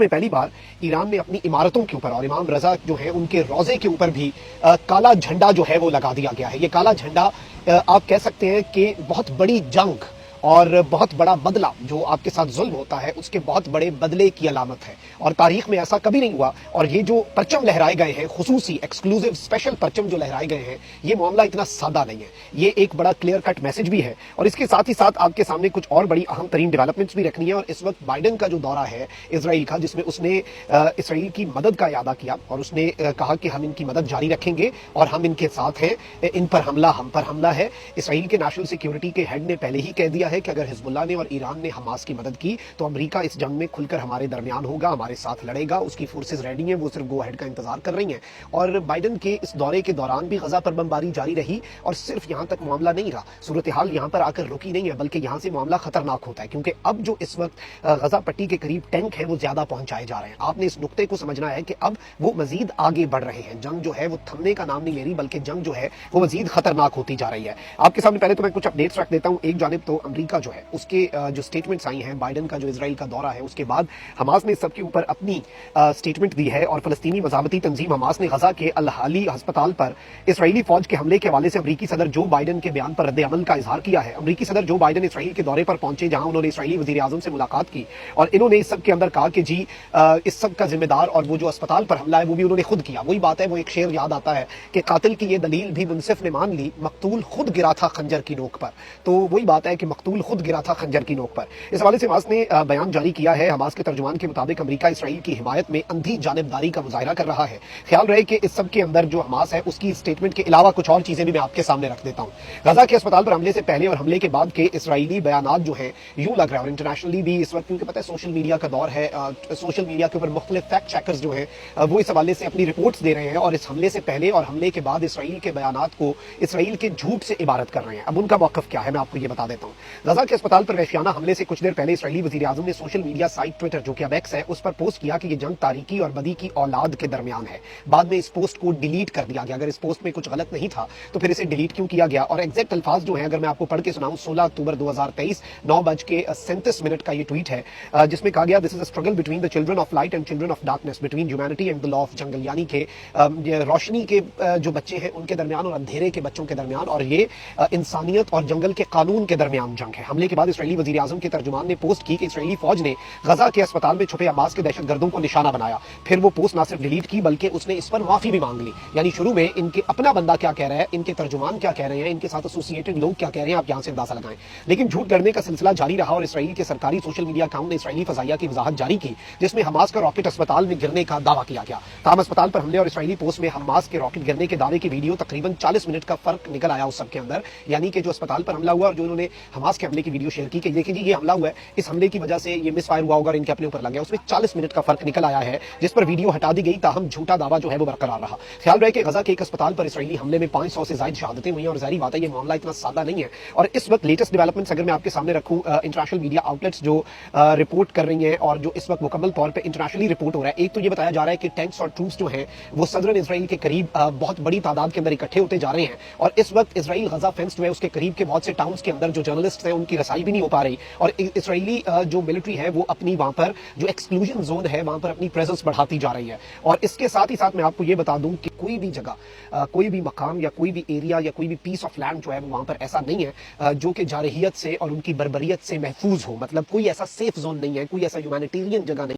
में पहली बार ईरान ने अपनी इमारतों के ऊपर और इमाम रजा जो है उनके रोजे के ऊपर भी काला झंडा जो है वो लगा दिया गया है। ये काला झंडा आप कह सकते हैं कि बहुत बड़ी जंग और बहुत बड़ा बदला जो आपके साथ जुल्म होता है उसके बहुत बड़े बदले की अलामत है, और तारीख में ऐसा कभी नहीं हुआ। और ये जो परचम लहराए गए हैं, खुसूसी एक्सक्लूसिव स्पेशल परचम जो लहराए गए हैं, ये मामला इतना सादा नहीं है, ये एक बड़ा क्लियर कट मैसेज भी है। और इसके साथ ही साथ आपके सामने कुछ और बड़ी अहम तरीन डेवलपमेंट्स भी रखनी है। और इस वक्त बाइडन का जो दौरा है इसराइल का, जिसमें उसने इसराइल की मदद का इरादा किया और उसने कहा कि हम इनकी मदद जारी रखेंगे और हम इनके साथ हैं, इन पर हमला हम पर हमला है। इसराइल के नेशनल सिक्योरिटी के हेड ने पहले ही कह दिया है कि अगर हिजबुल्लाह और ईरान ने हमास की मदद की तो अमेरिका इस जंग में खुलकर हमारे दरमियान होगा, हमारे साथ लड़ेगा, उसकी फोर्सेस रेडी हैं, वो सिर्फ गो हेड का इंतजार कर रही हैं। और बाइडन के इस दौरे के दौरान भी गजा पर बमबारी जारी रही और सिर्फ यहां तक मामला नहीं रहा, सूरत हाल यहां पर आकर रुकी नहीं है, बल्कि यहां से मामला खतरनाक होता है, क्योंकि अब जो इस वक्त गजा पट्टी के करीब टैंक है वो ज्यादा पहुंचाए जा रहे हैं। आपने इस नुक्ते को समझना है कि अब वो मजीद आगे बढ़ रहे हैं, जंग जो है वो थमने का नाम नहीं ले रही, बल्कि जंग जो है वो मजीद खतरनाक होती जा रही है। आपके सामने पहले तो मैं कुछ अपडेट्स रख देता हूं। एक जानिब तो अमेरिका जो है उसके जो स्टेटमेंट्स आई हैं, बाइडन का जो इजराइल का दौरा है उसके बाद हमास ने सबके ऊपर अपनी स्टेटमेंट दी है, और फलस्तीनी मज़ाहमती तंजीम हमास ने गजा के अल हाली अस्पताल पर इसराइली फौज के हमले के हवाले से अमरीकी सदर जो बाइडन के बयान पर रद्द अमल का इजहार किया है। अमरीकी सदर जो बाइडन इसराइल के दौरे पर पहुंचे, जहां उन्होंने इसराइली वजीर आजम से मुलाकात की, और इन्होंने इस सब के अंदर कहा कि जी इस सब का जिम्मेदार और वो जो अस्पताल पर हमला है वो भी उन्होंने खुद किया। वही बात है, वो एक शेर याद आता है कि कातिल की ये दलील भी मुनसिफ ने मान ली, मकतूल खुद गिरा था खंजर की नोक पर। तो वही बात है कि मकतूल खुद गिरा था खंजर की नोक पर। इस हवाले से हमास ने बयान जारी किया है। हमास के तर्जुमान के मुताबिक अमेरिका इसराइल की हिमायत में अंधी जानिबदारी का मुजाहिरा कर रहा है। ख्याल रहे कि इस सब के अंदर जो हमास है उसकी स्टेटमेंट के अलावा कुछ और चीजें भी मैं आपके सामने रख देता हूं। गजा के अस्पताल पर हमले से पहले और हमले के बाद के इसराइली बयानात जो है यूं लग रहा है, और इंटरनेशनली भी इस वक्त, क्योंकि पता है सोशल मीडिया का दौर है, सोशल मीडिया के ऊपर मुख्तलिफ फैक्ट चेकर्स जो है वो इस हवाले से अपनी रिपोर्ट्स दे रहे हैं और इस हमले से पहले और हमले के बाद इसराइल के बयानात को इसराइल के झूठ से इबारत कर रहे हैं। अब उनका मौकफ क्या है मैं आपको ये बता देता हूं। गजा के अस्पताल पर वहशियाना हमले से कुछ देर पहले इसराइली वजीर आजम ने सोशल मीडिया साइट ट्विटर, जो कि अब एक्स है, उस पर पोस्ट किया कि ये जंग तारीकी और बदी की औलाद के दरमियान है। बाद में इस पोस्ट को डिलीट कर दिया गया। अगर इस पोस्ट में कुछ गलत नहीं था तो फिर इसे डिलीट क्यों किया गया? और एग्जैक्ट अल्फाज जो है अगर मैं आपको पढ़ के सुनाऊं, 16 अक्टूबर 2023 9:37 का ये ट्वीट है, जिसमें कहा गया, this is a struggle between the children of light and children of darkness, between humanity and the law of jungle, यानी कि रोशनी के जो बच्चे हैं उनके दरमियान और अंधेरे के बच्चों के दरमियान, और ये इंसानियत और जंगल के कानून के दरमियान जंग है। हमले के बाद इसराइली वजीर आजम के तर्जुमान ने पोस्ट की कि इसराइली फौज ने गजा के अस्पताल में छुपे अब्बास के दहशतगर्दों को निशाना बनाया। फिर वो पोस्ट ना सिर्फ डिलीट की बल्कि उसने इस पर माफी भी मांग ली। यानी शुरू में इनके अपना बंदा क्या कह रहा है, इनके तर्जुमान क्या कह रहे हैं, इनके साथ एसोसिएटेड लोग क्या कह रहे हैं, आप यहां से अंदाजा लगाएं। लेकिन झूठ गढ़ने का सिलसिला जारी रहा और इसराइल के सरकारी सोशल मीडिया अकाउंट ने इसराइली फजाइया की वजाहत जारी की, जिसमें हमास का रॉकेट अस्पताल में गिरने का दावा किया गया। ताम अस्पताल पर हमले और इसराइली पोस्ट में हमास के रॉकेट गिरने के दावे की वीडियो तकरीबन 40 मिनट का फर्क निकल आया उस सब के अंदर। यानी कि जो अस्पताल पर हमला हुआ और जो उन्होंने हमास के हमले की वीडियो शेयर की कि देखिए जी ये हमला हुआ है, इस हमले की वजह से ये मिसफायर हुआ होगा और इनके अपने ऊपर लग गया, उसमें 40 मिनट का फर्क निकल आया है, जिस पर वीडियो हटा दी गई, ताहम झूठा दावा जो है वो बरकरार रहा। ख्याल रहे कि गजा के एक अस्पताल पर इसराइली हमले में 500 से ज्यादा शहादतें हुई हैं, और जाहिर बात है ये मामला इतना सादा नहीं है। और इस वक्त लेटेस्ट डेवलपमेंट्स अगर मैं आपके सामने रखूं, इंटरनेशनल मीडिया आउटलेट्स जो रिपोर्ट कर रही हैं और जो इस वक्त मुकम्मल तौर पर इंटरनेशनली रिपोर्ट हो रहा है, एक तो ये बताया जा रहा है कि टैंक्स और ट्रूप्स जो हैं वो सदरन इसराइल के करीब बहुत बड़ी तादाद के अंदर इकट्ठे होते जा रहे हैं, और इस वक्त इसराइल गजा फेंस जो है उसके करीब के बहुत से टाउन्स के अंदर जो जर्नलिस्ट हैं उनकी रसाई भी नहीं हो पा रही, और इसराइली जो मिलिट्री है वो अपनी वहां पर जो एक्सक्लूजन जोन है वहां पर अपनी प्रेजेंस बढ़ाती जा रही है। और इसके साथ ही साथ मैं आपको ये बता दूं कि कोई भी जगह, कोई भी मकाम या कोई भी एरिया या कोई भी पीस ऑफ लैंड जो है वो वहां पर ऐसा नहीं है जो कि जारहियत से और उनकी बर्बरियत से महफूज हो। मतलब कोई ऐसा सेफ जोन नहीं है, कोई ऐसा ह्यूमैनिटेरियन जगह नहीं।